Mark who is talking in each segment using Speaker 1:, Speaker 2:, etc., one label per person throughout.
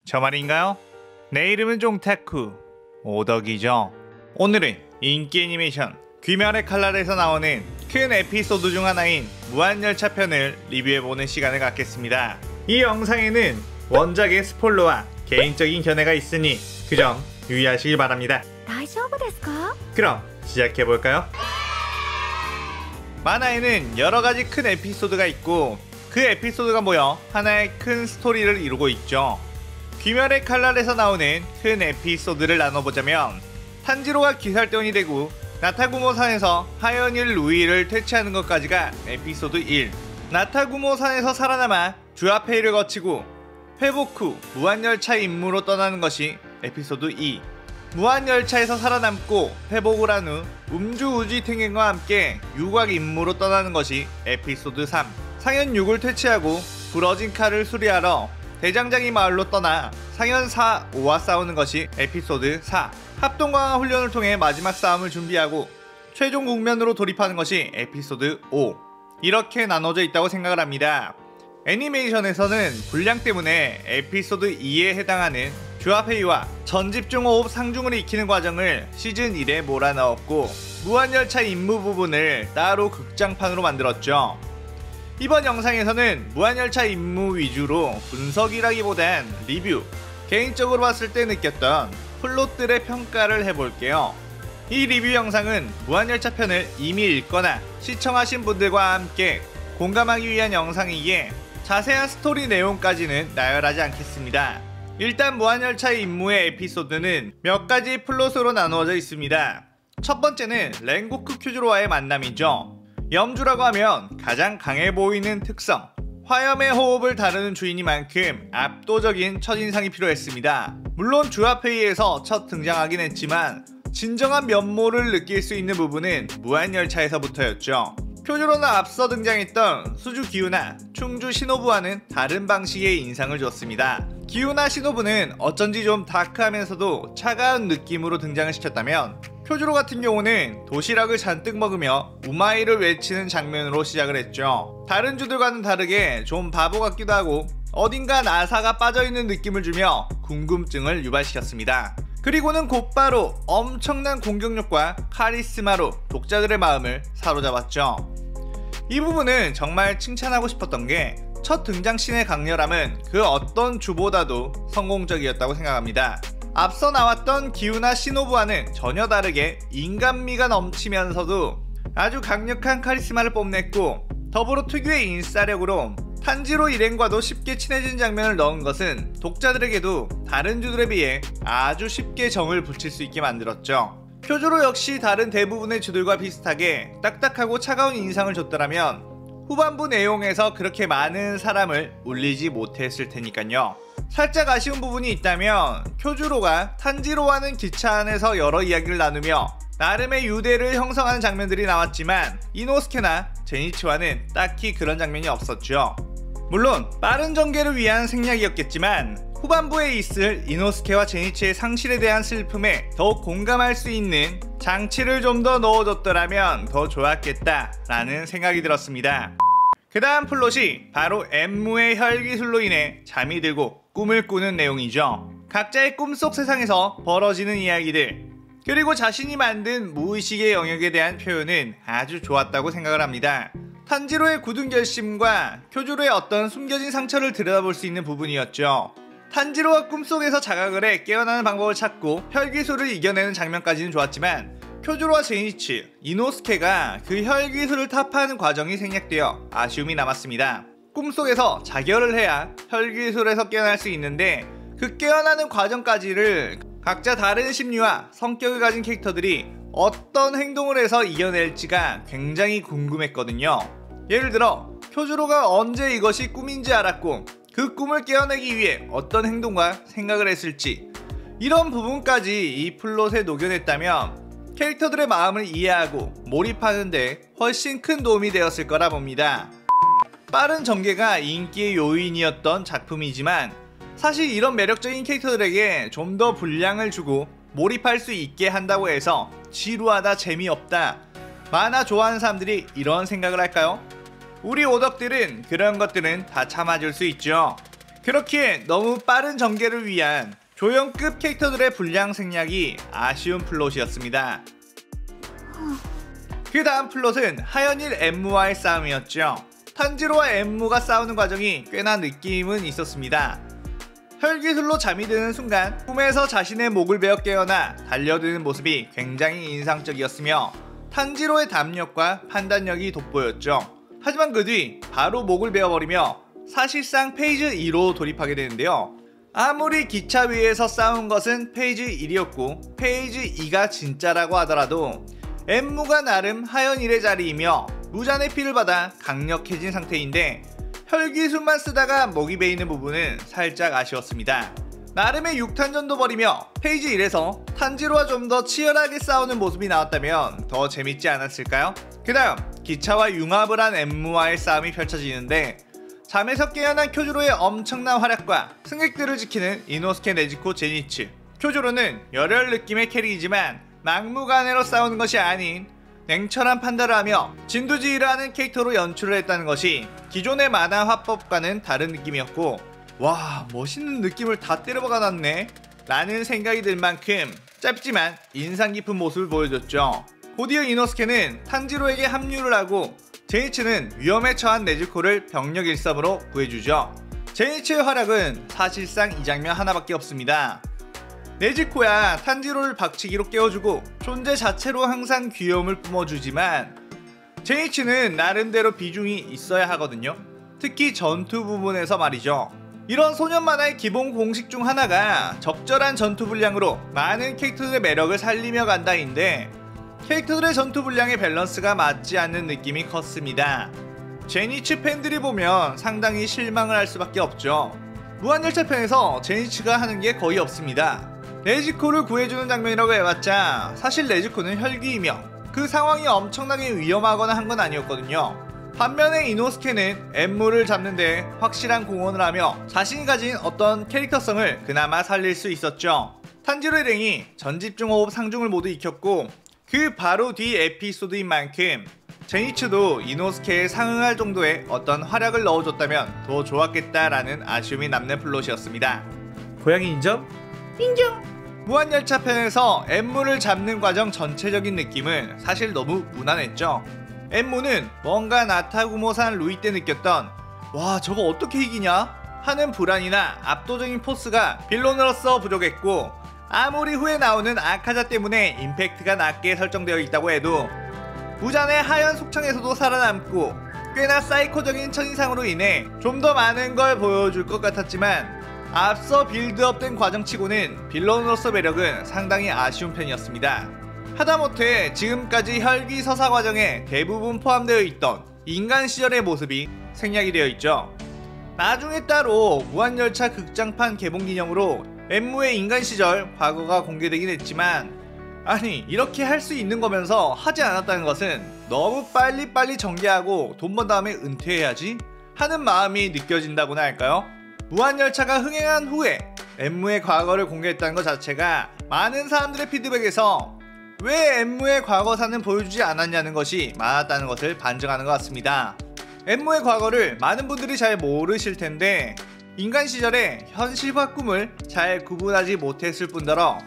Speaker 1: 저 말인가요? 내 이름은 종타쿠 오덕이죠. 오늘은 인기 애니메이션 귀멸의 칼날에서 나오는 큰 에피소드 중 하나인 무한열차 편을 리뷰해보는 시간을 갖겠습니다. 이 영상에는 원작의 스포일러와 개인적인 견해가 있으니 그 점 유의하시길 바랍니다.
Speaker 2: 大丈夫ですか?
Speaker 1: 그럼 시작해볼까요? 만화에는 여러가지 큰 에피소드가 있고 그 에피소드가 모여 하나의 큰 스토리를 이루고 있죠. 귀멸의 칼날에서 나오는 큰 에피소드를 나눠보자면, 탄지로가 귀살대원이 되고 나타구모산에서 하연일 루이를 퇴치하는 것까지가 에피소드 1, 나타구모산에서 살아남아 주아페이를 거치고 회복 후 무한열차 임무로 떠나는 것이 에피소드 2, 무한열차에서 살아남고 회복을 한 후 음주우주탱행과 함께 유곽 임무로 떠나는 것이 에피소드 3, 상현 6을 퇴치하고 부러진 칼을 수리하러 대장장이 마을로 떠나 상현 4, 5와 싸우는 것이 에피소드 4, 합동강화 훈련을 통해 마지막 싸움을 준비하고 최종 국면으로 돌입하는 것이 에피소드 5, 이렇게 나눠져 있다고 생각을 합니다. 애니메이션에서는 분량 때문에 에피소드 2에 해당하는 주아페이와 전집중호흡 상중을 익히는 과정을 시즌 1에 몰아넣었고 무한열차 임무 부분을 따로 극장판으로 만들었죠. 이번 영상에서는 무한열차 임무 위주로 분석이라기보단 리뷰, 개인적으로 봤을 때 느꼈던 플롯들의 평가를 해볼게요. 이 리뷰 영상은 무한열차 편을 이미 읽거나 시청하신 분들과 함께 공감하기 위한 영상이기에 자세한 스토리 내용까지는 나열하지 않겠습니다. 일단 무한열차의 임무의 에피소드는 몇 가지 플롯으로 나누어져 있습니다. 첫 번째는 렌고쿠 큐즈로와의 만남이죠. 염주라고 하면 가장 강해 보이는 특성, 화염의 호흡을 다루는 주인이만큼 압도적인 첫인상이 필요했습니다. 물론 주아페이에서 첫 등장하긴 했지만 진정한 면모를 느낄 수 있는 부분은 무한열차에서부터였죠. 큐즈로는 앞서 등장했던 수주 기우나 충주 시노부와는 다른 방식의 인상을 줬습니다. 기우나 시노부는 어쩐지 좀 다크하면서도 차가운 느낌으로 등장을 시켰다면, 큐즈로 같은 경우는 도시락을 잔뜩 먹으며 우마이를 외치는 장면으로 시작을 했죠. 다른 주들과는 다르게 좀 바보 같기도 하고 어딘가 나사가 빠져있는 느낌을 주며 궁금증을 유발시켰습니다. 그리고는 곧바로 엄청난 공격력과 카리스마로 독자들의 마음을 사로잡았죠. 이 부분은 정말 칭찬하고 싶었던 게, 첫 등장씬의 강렬함은 그 어떤 주보다도 성공적이었다고 생각합니다. 앞서 나왔던 기우나 시노부와는 전혀 다르게 인간미가 넘치면서도 아주 강력한 카리스마를 뽐냈고, 더불어 특유의 인싸력으로 탄지로 일행과도 쉽게 친해진 장면을 넣은 것은 독자들에게도 다른 주들에 비해 아주 쉽게 정을 붙일 수 있게 만들었죠. 큐즈로 역시 다른 대부분의 주들과 비슷하게 딱딱하고 차가운 인상을 줬더라면 후반부 내용에서 그렇게 많은 사람을 울리지 못했을 테니까요. 살짝 아쉬운 부분이 있다면, 큐즈로가 탄지로와는 기차 안에서 여러 이야기를 나누며 나름의 유대를 형성하는 장면들이 나왔지만 이노스케나 제니치와는 딱히 그런 장면이 없었죠. 물론 빠른 전개를 위한 생략이었겠지만 후반부에 있을 이노스케와 제니치의 상실에 대한 슬픔에 더욱 공감할 수 있는 장치를 좀 더 넣어줬더라면 더 좋았겠다 라는 생각이 들었습니다. 그 다음 플롯이 바로 엠무의 혈기술로 인해 잠이 들고 꿈을 꾸는 내용이죠. 각자의 꿈속 세상에서 벌어지는 이야기들, 그리고 자신이 만든 무의식의 영역에 대한 표현은 아주 좋았다고 생각을 합니다. 탄지로의 굳은 결심과 큐즈로의 어떤 숨겨진 상처를 들여다볼 수 있는 부분이었죠. 탄지로가 꿈속에서 자각을 해 깨어나는 방법을 찾고 혈기술을 이겨내는 장면까지는 좋았지만, 큐즈로와 제니치, 이노스케가 그 혈기술을 타파하는 과정이 생략되어 아쉬움이 남았습니다. 꿈속에서 자결을 해야 혈기술에서 깨어날 수 있는데 그 깨어나는 과정까지를 각자 다른 심리와 성격을 가진 캐릭터들이 어떤 행동을 해서 이겨낼지가 굉장히 궁금했거든요. 예를 들어 큐즈로가 언제 이것이 꿈인지 알았고 그 꿈을 깨어내기 위해 어떤 행동과 생각을 했을지, 이런 부분까지 이 플롯에 녹여냈다면 캐릭터들의 마음을 이해하고 몰입하는데 훨씬 큰 도움이 되었을 거라 봅니다. 빠른 전개가 인기의 요인이었던 작품이지만 사실 이런 매력적인 캐릭터들에게 좀 더 분량을 주고 몰입할 수 있게 한다고 해서 지루하다, 재미없다, 만화 좋아하는 사람들이 이런 생각을 할까요? 우리 오덕들은 그런 것들은 다 참아줄 수 있죠. 그렇기에 너무 빠른 전개를 위한 조연급 캐릭터들의 분량 생략이 아쉬운 플롯이었습니다. 그 다음 플롯은 하연일 엠무와의 싸움이었죠. 탄지로와 엠무가 싸우는 과정이 꽤나 느낌은 있었습니다. 혈기술로 잠이 드는 순간 꿈에서 자신의 목을 베어 깨어나 달려드는 모습이 굉장히 인상적이었으며 탄지로의 담력과 판단력이 돋보였죠. 하지만 그 뒤 바로 목을 베어버리며 사실상 페이지 2로 돌입하게 되는데요. 아무리 기차 위에서 싸운 것은 페이지 1이었고 페이지 2가 진짜라고 하더라도 엠무가 나름 하연일의 자리이며 무잔의 피를 받아 강력해진 상태인데 혈기술만 쓰다가 목이 베이는 부분은 살짝 아쉬웠습니다. 나름의 6탄전도 벌이며 페이지 1에서 탄지로와 좀 더 치열하게 싸우는 모습이 나왔다면 더 재밌지 않았을까요? 그 다음 기차와 융합을 한 엠무와의 싸움이 펼쳐지는데 잠에서 깨어난 쿄조로의 엄청난 활약과 승객들을 지키는 이노스케 네즈코 제니츠. 쿄조로는 열혈 느낌의 캐릭이지만 막무가내로 싸우는 것이 아닌 냉철한 판단을 하며 진두지휘를 하는 캐릭터로 연출을 했다는 것이 기존의 만화 화법과는 다른 느낌이었고, 와, 멋있는 느낌을 다 때려박아놨네 라는 생각이 들 만큼 짧지만 인상 깊은 모습을 보여줬죠. 곧이어 이노스케는 탄지로에게 합류를 하고 제니츠는 위험에 처한 네즈코를 병력 일섭으로 구해주죠. 제니츠의 활약은 사실상 이 장면 하나밖에 없습니다. 네즈코야 탄지로를 박치기로 깨워주고 존재 자체로 항상 귀여움을 뿜어주지만 제니츠는 나름대로 비중이 있어야 하거든요. 특히 전투 부분에서 말이죠. 이런 소년 만화의 기본 공식 중 하나가 적절한 전투 분량으로 많은 캐릭터들의 매력을 살리며 간다인데 캐릭터들의 전투 분량의 밸런스가 맞지 않는 느낌이 컸습니다. 제니츠 팬들이 보면 상당히 실망을 할 수밖에 없죠. 무한열차 편에서 제니츠가 하는 게 거의 없습니다. 네즈코를 구해주는 장면이라고 해봤자 사실 네즈코는 혈기이며 그 상황이 엄청나게 위험하거나 한 건 아니었거든요. 반면에 이노스케는 엠무를 잡는데 확실한 공헌을 하며 자신이 가진 어떤 캐릭터성을 그나마 살릴 수 있었죠. 탄지로 일행이 전집중 호흡 상중을 모두 익혔고 그 바로 뒤 에피소드인 만큼 제니츠도 이노스케에 상응할 정도의 어떤 활약을 넣어줬다면 더 좋았겠다라는 아쉬움이 남는 플롯이었습니다. 고양이 인정? 인정! 무한열차 편에서 엠무를 잡는 과정 전체적인 느낌은 사실 너무 무난했죠. 엠무는 뭔가 나타구모산 루이 때 느꼈던 와 저거 어떻게 이기냐? 하는 불안이나 압도적인 포스가 빌런으로서 부족했고 아무리 후에 나오는 아카자 때문에 임팩트가 낮게 설정되어 있다고 해도 무잔의 하연 속창에서도 살아남고 꽤나 사이코적인 첫인상으로 인해 좀 더 많은 걸 보여줄 것 같았지만 앞서 빌드업된 과정치고는 빌런으로서 매력은 상당히 아쉬운 편이었습니다. 하다못해 지금까지 혈기 서사 과정에 대부분 포함되어 있던 인간 시절의 모습이 생략이 되어 있죠. 나중에 따로 무한열차 극장판 개봉 기념으로 엠무의 인간 시절 과거가 공개되긴 했지만 아니 이렇게 할 수 있는 거면서 하지 않았다는 것은 너무 빨리빨리 전개하고 돈 번 다음에 은퇴해야지 하는 마음이 느껴진다고나 할까요? 무한열차가 흥행한 후에 엠무의 과거를 공개했다는 것 자체가 많은 사람들의 피드백에서 왜 엠무의 과거사는 보여주지 않았냐는 것이 많았다는 것을 반증하는 것 같습니다. 엠무의 과거를 많은 분들이 잘 모르실 텐데 인간 시절에 현실과 꿈을 잘 구분하지 못했을 뿐더러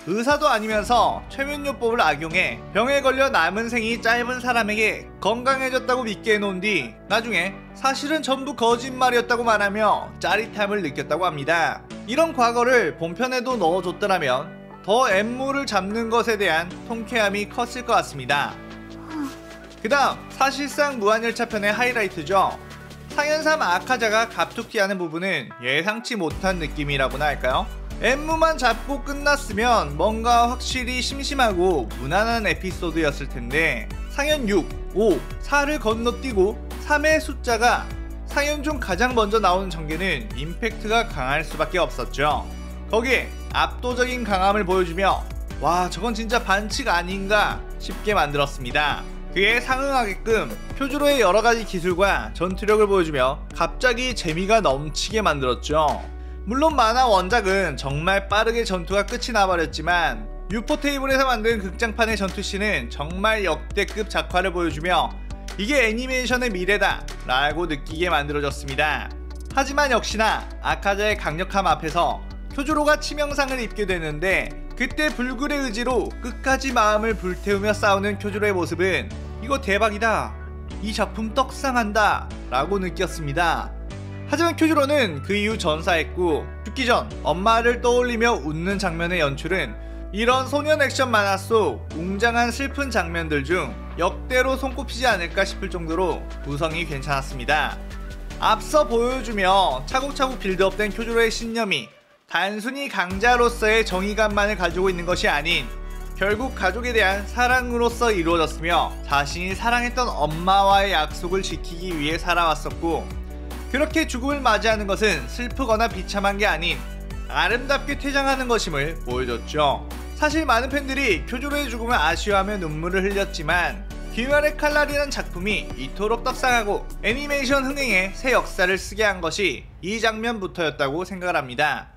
Speaker 1: 의사도 아니면서 최면요법을 악용해 병에 걸려 남은 생이 짧은 사람에게 건강해졌다고 믿게 해놓은 뒤 나중에 사실은 전부 거짓말이었다고 말하며 짜릿함을 느꼈다고 합니다. 이런 과거를 본편에도 넣어줬더라면 더 엠무를 잡는 것에 대한 통쾌함이 컸을 것 같습니다. 그 다음 사실상 무한열차 편의 하이라이트죠. 상현삼 아카자가 갑툭튀하는 부분은 예상치 못한 느낌이라고나 할까요? 엠무만 잡고 끝났으면 뭔가 확실히 심심하고 무난한 에피소드였을 텐데 상현 6, 5, 4를 건너뛰고 3의 숫자가 상현 중 가장 먼저 나오는 전개는 임팩트가 강할 수밖에 없었죠. 거기에 압도적인 강함을 보여주며 와 저건 진짜 반칙 아닌가 싶게 만들었습니다. 그에 상응하게끔 쿄조로의 여러가지 기술과 전투력을 보여주며 갑자기 재미가 넘치게 만들었죠. 물론 만화 원작은 정말 빠르게 전투가 끝이 나버렸지만 유포테이블에서 만든 극장판의 전투씬은 정말 역대급 작화를 보여주며 이게 애니메이션의 미래다 라고 느끼게 만들어졌습니다. 하지만 역시나 아카자의 강력함 앞에서 쿄조로가 치명상을 입게 되는데, 그때 불굴의 의지로 끝까지 마음을 불태우며 싸우는 쿄조로의 모습은 이거 대박이다, 이 작품 떡상한다 라고 느꼈습니다. 하지만 쿄조로는 그 이후 전사했고, 죽기 전 엄마를 떠올리며 웃는 장면의 연출은 이런 소년 액션 만화 속 웅장한 슬픈 장면들 중 역대로 손꼽히지 않을까 싶을 정도로 구성이 괜찮았습니다. 앞서 보여주며 차곡차곡 빌드업된 쿄조로의 신념이 단순히 강자로서의 정의감만을 가지고 있는 것이 아닌 결국 가족에 대한 사랑으로서 이루어졌으며, 자신이 사랑했던 엄마와의 약속을 지키기 위해 살아왔었고, 그렇게 죽음을 맞이하는 것은 슬프거나 비참한 게 아닌 아름답게 퇴장하는 것임을 보여줬죠. 사실 많은 팬들이 쿄조로의 죽음을 아쉬워하며 눈물을 흘렸지만, 귀멸의 칼날이란 작품이 이토록 떡상하고 애니메이션 흥행에 새 역사를 쓰게 한 것이 이 장면부터였다고 생각을 합니다.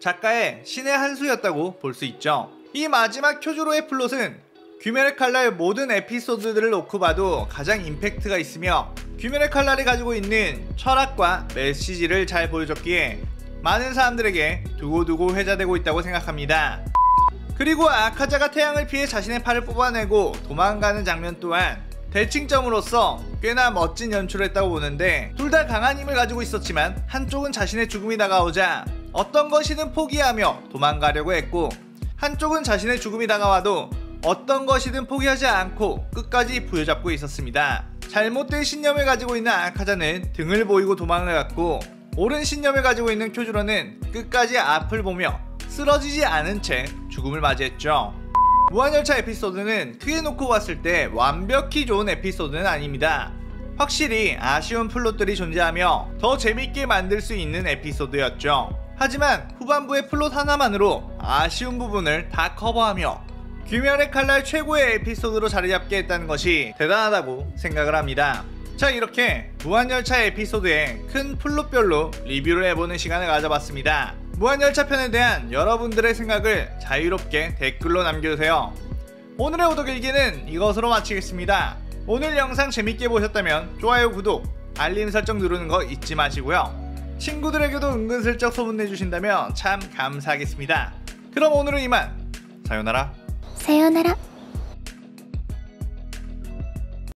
Speaker 1: 작가의 신의 한 수였다고 볼 수 있죠. 이 마지막 쿄조로의 플롯은 귀멸의 칼날 모든 에피소드들을 놓고 봐도 가장 임팩트가 있으며, 귀멸의 칼날이 가지고 있는 철학과 메시지를 잘 보여줬기에 많은 사람들에게 두고두고 회자되고 있다고 생각합니다. 그리고 아카자가 태양을 피해 자신의 팔을 뽑아내고 도망가는 장면 또한 대칭점으로서 꽤나 멋진 연출을 했다고 보는데, 둘 다 강한 힘을 가지고 있었지만 한쪽은 자신의 죽음이 다가오자 어떤 것이든 포기하며 도망가려고 했고, 한쪽은 자신의 죽음이 다가와도 어떤 것이든 포기하지 않고 끝까지 부여잡고 있었습니다. 잘못된 신념을 가지고 있는 아카자는 등을 보이고 도망을 갔고, 옳은 신념을 가지고 있는 쿄조로는 끝까지 앞을 보며 쓰러지지 않은 채 죽음을 맞이했죠. 무한열차 에피소드는 크게 놓고 봤을 때 완벽히 좋은 에피소드는 아닙니다. 확실히 아쉬운 플롯들이 존재하며 더 재밌게 만들 수 있는 에피소드였죠. 하지만 후반부의 플롯 하나만으로 아쉬운 부분을 다 커버하며 귀멸의 칼날 최고의 에피소드로 자리잡게 했다는 것이 대단하다고 생각을 합니다. 자, 이렇게 무한열차 에피소드의 큰 플롯별로 리뷰를 해보는 시간을 가져봤습니다. 무한열차 편에 대한 여러분들의 생각을 자유롭게 댓글로 남겨주세요. 오늘의 오덕일기는 이것으로 마치겠습니다. 오늘 영상 재밌게 보셨다면 좋아요, 구독, 알림 설정 누르는 거 잊지 마시고요. 친구들에게도 은근슬쩍 소문내주신다면 참 감사하겠습니다. 그럼 오늘은 이만. 사요나라.
Speaker 2: 사요나라.